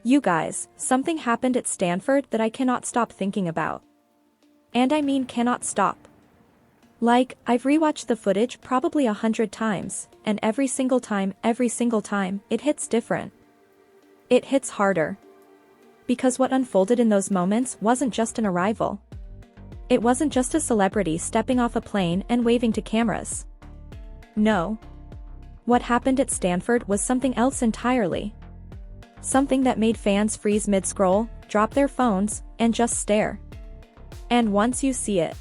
You guys, something happened at Stanford that I cannot stop thinking about. And I mean cannot stop. Like, I've rewatched the footage probably 100 times, and every single time, it hits different. It hits harder. Because what unfolded in those moments wasn't just an arrival. It wasn't just a celebrity stepping off a plane and waving to cameras. No. What happened at Stanford was something else entirely. Something that made fans freeze mid-scroll, drop their phones, and just stare. And once you see it,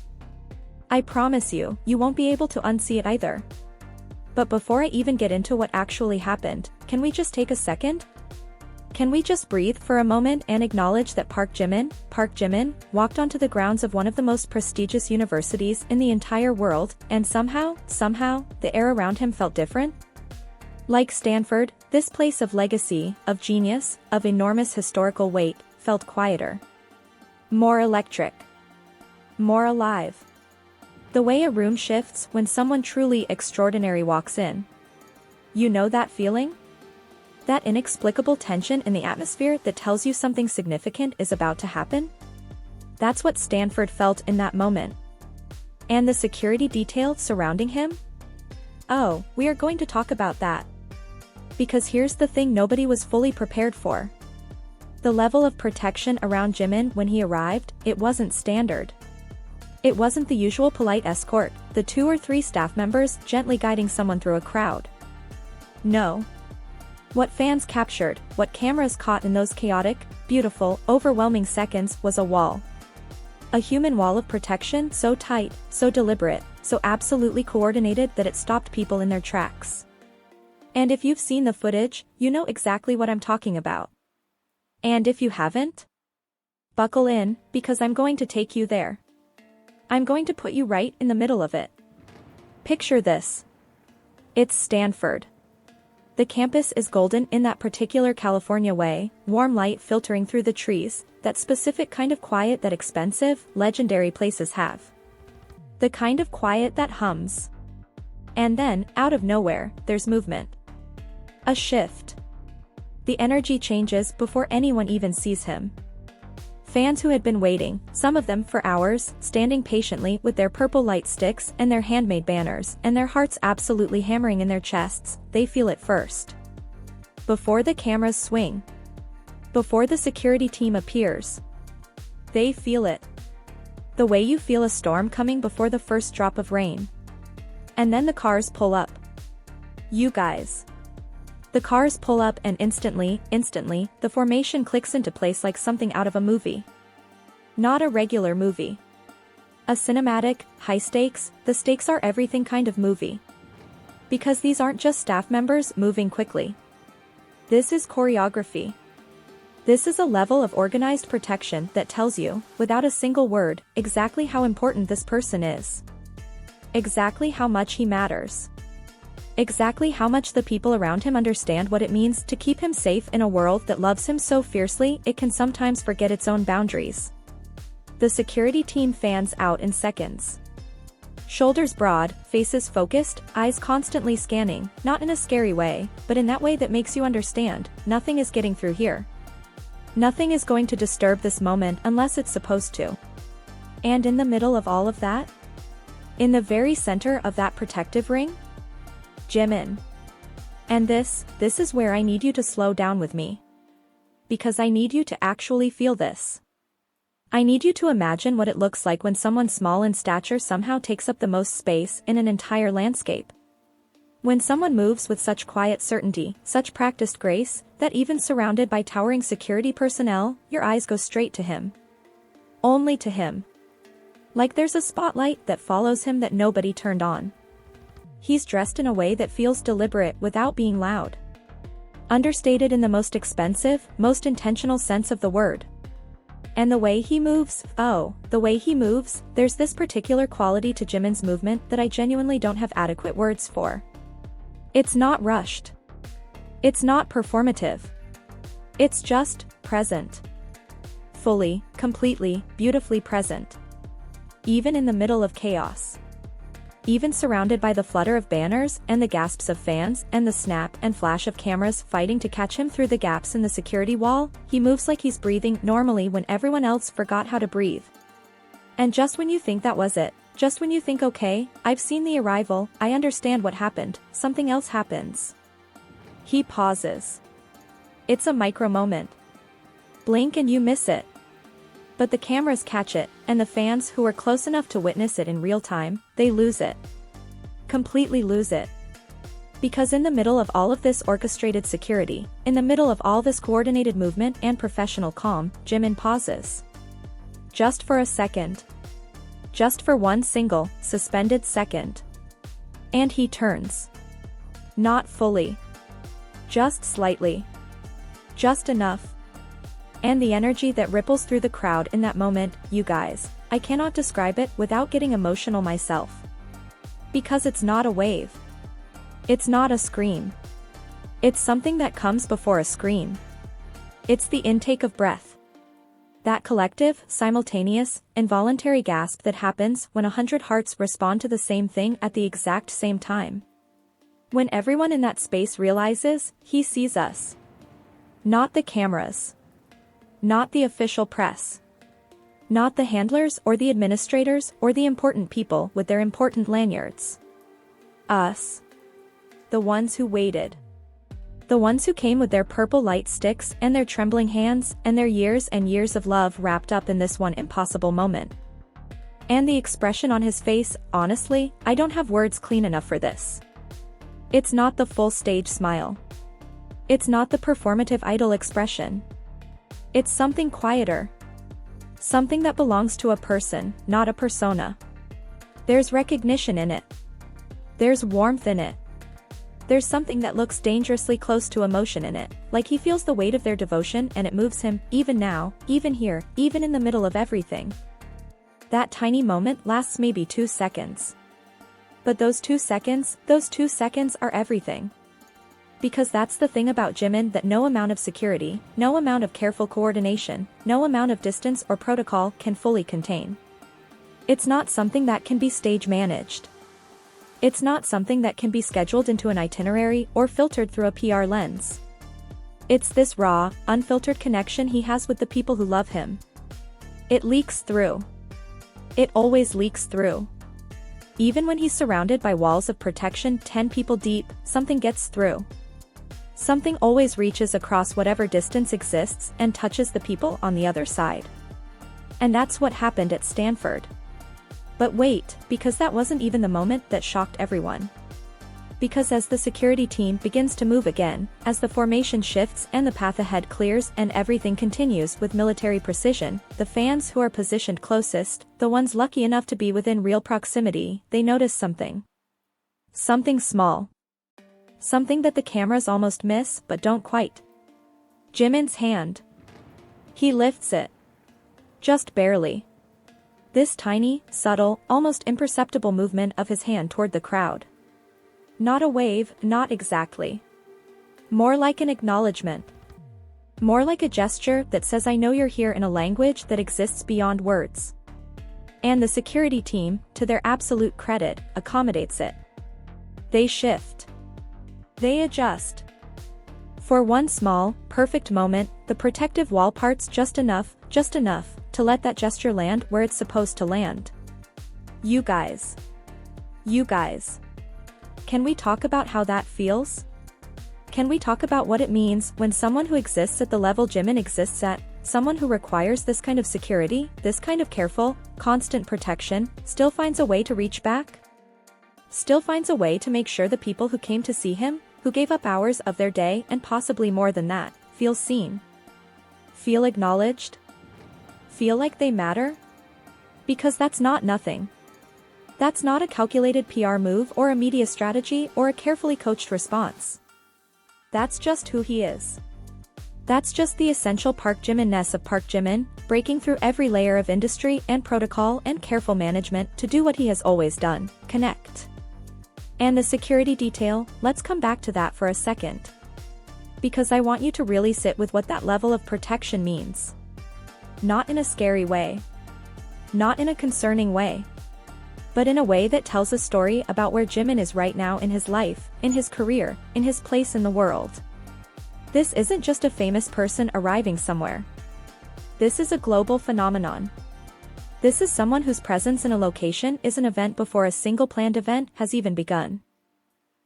I promise you, you won't be able to unsee it either. But before I even get into what actually happened, can we just take a second? Can we just breathe for a moment and acknowledge that Park Jimin, walked onto the grounds of one of the most prestigious universities in the entire world, and somehow, the air around him felt different? Like Stanford, this place of legacy, of genius, of enormous historical weight, felt quieter. More electric. More alive. The way a room shifts when someone truly extraordinary walks in. You know that feeling? That inexplicable tension in the atmosphere that tells you something significant is about to happen? That's what Stanford felt in that moment. And the security detail surrounding him? Oh, we are going to talk about that. Because here's the thing nobody was fully prepared for. The level of protection around Jimin when he arrived, it wasn't standard. It wasn't the usual polite escort, the 2 or 3 staff members gently guiding someone through a crowd. No. What fans captured, what cameras caught in those chaotic, beautiful, overwhelming seconds was a wall. A human wall of protection so tight, so deliberate, so absolutely coordinated that it stopped people in their tracks. And if you've seen the footage, you know exactly what I'm talking about. And if you haven't, buckle in, because I'm going to take you there. I'm going to put you right in the middle of it. Picture this. It's Stanford. The campus is golden in that particular California way, warm light filtering through the trees, that specific kind of quiet that expensive, legendary places have. The kind of quiet that hums. And then, out of nowhere, there's movement. A shift. The energy changes before anyone even sees him. Fans who had been waiting, some of them for hours, standing patiently with their purple light sticks and their handmade banners, and their hearts absolutely hammering in their chests, they feel it first. Before the cameras swing. Before the security team appears. They feel it. The way you feel a storm coming before the first drop of rain. And then the cars pull up. You guys. The cars pull up and instantly, the formation clicks into place like something out of a movie. Not a regular movie. A cinematic, high stakes, the stakes are everything kind of movie. Because these aren't just staff members moving quickly. This is choreography. This is a level of organized protection that tells you, without a single word, exactly how important this person is. Exactly how much he matters. Exactly how much the people around him understand what it means to keep him safe in a world that loves him so fiercely it can sometimes forget its own boundaries. The security team fans out in seconds. Shoulders broad, faces focused, eyes constantly scanning, not in a scary way, but in that way that makes you understand, nothing is getting through here. Nothing is going to disturb this moment unless it's supposed to. And in the middle of all of that? In the very center of that protective ring? Jimin. And this is where I need you to slow down with me. Because I need you to actually feel this. I need you to imagine what it looks like when someone small in stature somehow takes up the most space in an entire landscape. When someone moves with such quiet certainty, such practiced grace, that even surrounded by towering security personnel, your eyes go straight to him. Only to him. Like there's a spotlight that follows him that nobody turned on. He's dressed in a way that feels deliberate without being loud. Understated in the most expensive, most intentional sense of the word. And the way he moves, there's this particular quality to Jimin's movement that I genuinely don't have adequate words for. It's not rushed. It's not performative. It's just present. Fully, completely, beautifully present. Even in the middle of chaos. Even surrounded by the flutter of banners and the gasps of fans and the snap and flash of cameras fighting to catch him through the gaps in the security wall, he moves like he's breathing normally when everyone else forgot how to breathe. And just when you think that was it, just when you think okay, I've seen the arrival, I understand what happened, something else happens. He pauses. It's a micro moment. Blink and you miss it. But the cameras catch it, and the fans who were close enough to witness it in real time, they lose it. Completely lose it. Because in the middle of all of this orchestrated security, in the middle of all this coordinated movement and professional calm, Jimin pauses. Just for a second. Just for one single, suspended second. And he turns. Not fully. Just slightly. Just enough. And the energy that ripples through the crowd in that moment, you guys, I cannot describe it without getting emotional myself. Because it's not a wave. It's not a scream. It's something that comes before a scream. It's the intake of breath. That collective, simultaneous, involuntary gasp that happens when 100 hearts respond to the same thing at the exact same time. When everyone in that space realizes, he sees us. Not the cameras. Not the official press. Not the handlers or the administrators or the important people with their important lanyards. Us. The ones who waited. The ones who came with their purple light sticks and their trembling hands and their years and years of love wrapped up in this one impossible moment. And the expression on his face, honestly, I don't have words clean enough for this. It's not the full stage smile. It's not the performative idol expression. It's something quieter. Something that belongs to a person, not a persona. There's recognition in it. There's warmth in it. There's something that looks dangerously close to emotion in it, like he feels the weight of their devotion and it moves him, even now, even here, even in the middle of everything. That tiny moment lasts maybe 2 seconds. But those 2 seconds are everything. Because that's the thing about Jimin that no amount of security, no amount of careful coordination, no amount of distance or protocol can fully contain. It's not something that can be stage managed. It's not something that can be scheduled into an itinerary or filtered through a PR lens. It's this raw, unfiltered connection he has with the people who love him. It leaks through. It always leaks through. Even when he's surrounded by walls of protection 10 people deep, something gets through. Something always reaches across whatever distance exists and touches the people on the other side. And that's what happened at Stanford. But wait, because that wasn't even the moment that shocked everyone. Because as the security team begins to move again, as the formation shifts and the path ahead clears and everything continues with military precision, the fans who are positioned closest, the ones lucky enough to be within real proximity, they notice something. Something small. Something that the cameras almost miss but don't quite. Jimin's hand. He lifts it. Just barely. This tiny, subtle, almost imperceptible movement of his hand toward the crowd. Not a wave, not exactly. More like an acknowledgement. More like a gesture that says I know you're here in a language that exists beyond words. And the security team, to their absolute credit, accommodates it. They shift. They adjust. For one small, perfect moment, the protective wall parts just enough to let that gesture land where it's supposed to land. You guys. Can we talk about how that feels? Can we talk about what it means when someone who exists at the level Jimin exists at, someone who requires this kind of security, this kind of careful, constant protection, still finds a way to reach back? Still finds a way to make sure the people who came to see him, who gave up hours of their day and possibly more than that, feel seen? Feel acknowledged? Feel like they matter? Because that's not nothing. That's not a calculated PR move or a media strategy or a carefully coached response. That's just who he is. That's just the essential Park Jimin-ness of Park Jimin, breaking through every layer of industry and protocol and careful management to do what he has always done, connect. And the security detail, let's come back to that for a second. Because I want you to really sit with what that level of protection means. Not in a scary way. Not in a concerning way. but in a way that tells a story about where Jimin is right now in his life, in his career, in his place in the world. This isn't just a famous person arriving somewhere. This is a global phenomenon. This is someone whose presence in a location is an event before a single planned event has even begun.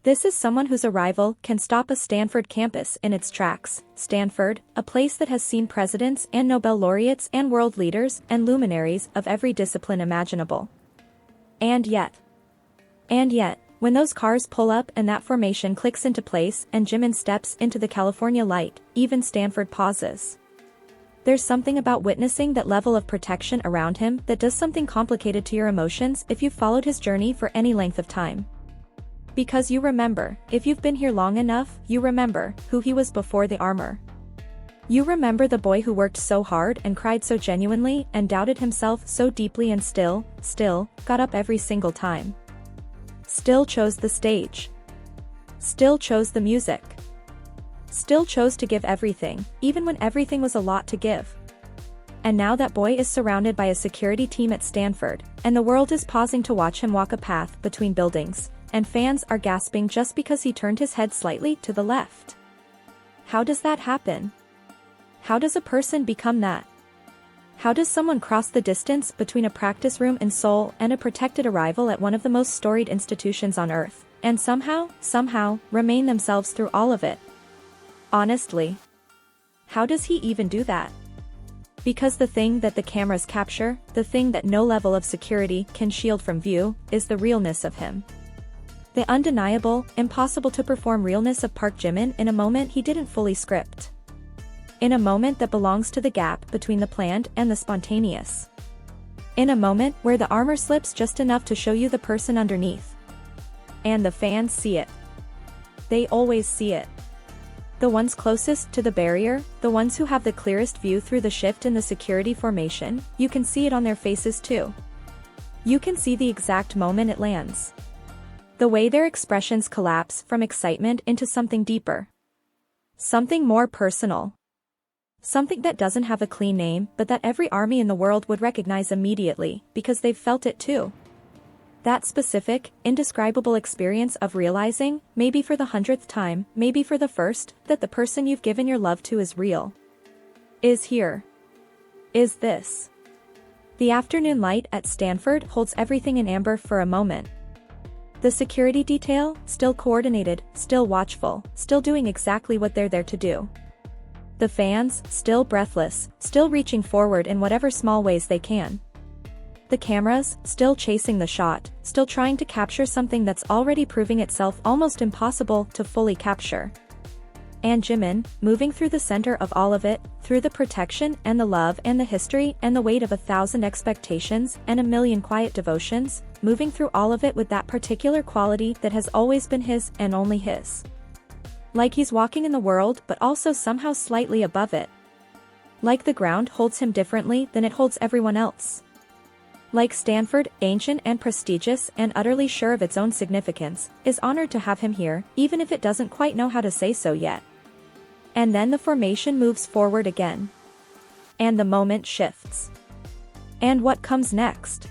This is someone whose arrival can stop a Stanford campus in its tracks. Stanford, a place that has seen presidents and Nobel laureates and world leaders and luminaries of every discipline imaginable. And yet, when those cars pull up and that formation clicks into place and Jimin steps into the California light, even Stanford pauses. There's something about witnessing that level of protection around him that does something complicated to your emotions if you've followed his journey for any length of time. Because you remember, if you've been here long enough, you remember who he was before the armor. You remember the boy who worked so hard and cried so genuinely and doubted himself so deeply and still got up every single time. Still chose the stage. Still chose the music. Still chose to give everything, even when everything was a lot to give. And now that boy is surrounded by a security team at Stanford, and the world is pausing to watch him walk a path between buildings, and fans are gasping just because he turned his head slightly to the left. How does that happen? How does a person become that? How does someone cross the distance between a practice room in Seoul and a protected arrival at one of the most storied institutions on Earth, and somehow, remain themselves through all of it? Honestly, how does he even do that? Because the thing that the cameras capture, the thing that no level of security can shield from view, is the realness of him. The undeniable, impossible to perform realness of Park Jimin in a moment he didn't fully script. In a moment that belongs to the gap between the planned and the spontaneous. In a moment where the armor slips just enough to show you the person underneath. And the fans see it. They always see it. The ones closest to the barrier, the ones who have the clearest view through the shift in the security formation, you can see it on their faces too. You can see the exact moment it lands. The way their expressions collapse from excitement into something deeper. Something more personal. Something that doesn't have a clean name but that every army in the world would recognize immediately, because they've felt it too. That specific, indescribable experience of realizing, maybe for the 100th time, maybe for the first, that the person you've given your love to is real. Is here. Is this. The afternoon light at Stanford holds everything in amber for a moment. The security detail, still coordinated, still watchful, still doing exactly what they're there to do. The fans, still breathless, still reaching forward in whatever small ways they can. The cameras, still chasing the shot, still trying to capture something that's already proving itself almost impossible to fully capture. And Jimin, moving through the center of all of it, through the protection and the love and the history and the weight of 1,000 expectations and 1,000,000 quiet devotions, moving through all of it with that particular quality that has always been his and only his. Like he's walking in the world but also somehow slightly above it. Like the ground holds him differently than it holds everyone else. Like Stanford, ancient and prestigious and utterly sure of its own significance, is honored to have him here, even if it doesn't quite know how to say so yet. And then the formation moves forward again. And the moment shifts. And what comes next?